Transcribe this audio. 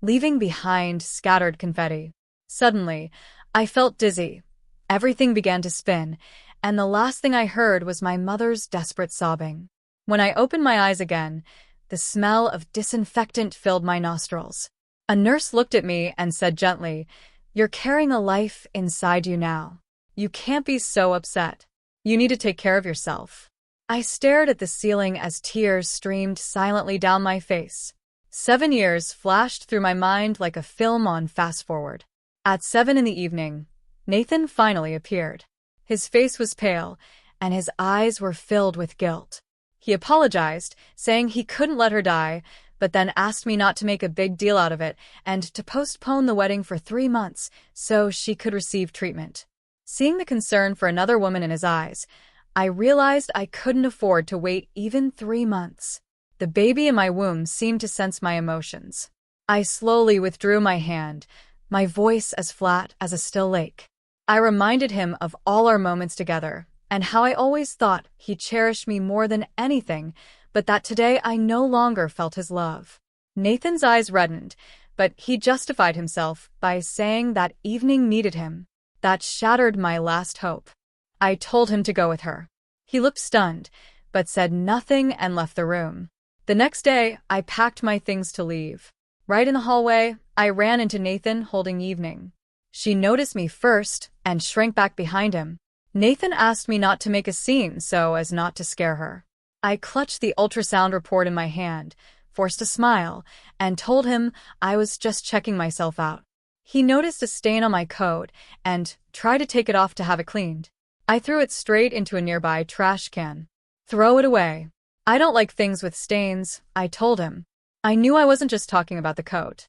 leaving behind scattered confetti. Suddenly, I felt dizzy. Everything began to spin, and the last thing I heard was my mother's desperate sobbing. When I opened my eyes again, the smell of disinfectant filled my nostrils. A nurse looked at me and said gently, "You're carrying a life inside you now. You can't be so upset. You need to take care of yourself." I stared at the ceiling as tears streamed silently down my face. 7 years flashed through my mind like a film on fast forward. At 7 in the evening, Nathan finally appeared. His face was pale, and his eyes were filled with guilt. He apologized, saying he couldn't let her die, but then asked me not to make a big deal out of it and to postpone the wedding for 3 months so she could receive treatment. Seeing the concern for another woman in his eyes, I realized I couldn't afford to wait even 3 months. The baby in my womb seemed to sense my emotions. I slowly withdrew my hand, my voice as flat as a still lake. I reminded him of all our moments together and how I always thought he cherished me more than anything, but that today I no longer felt his love. Nathan's eyes reddened, but he justified himself by saying that evening needed him. That shattered my last hope. I told him to go with her. He looked stunned, but said nothing and left the room. The next day, I packed my things to leave. Right in the hallway, I ran into Nathan holding Evening. She noticed me first and shrank back behind him. Nathan asked me not to make a scene so as not to scare her. I clutched the ultrasound report in my hand, forced a smile, and told him I was just checking myself out. He noticed a stain on my coat and tried to take it off to have it cleaned. I threw it straight into a nearby trash can. "Throw it away. I don't like things with stains," I told him. I knew I wasn't just talking about the coat.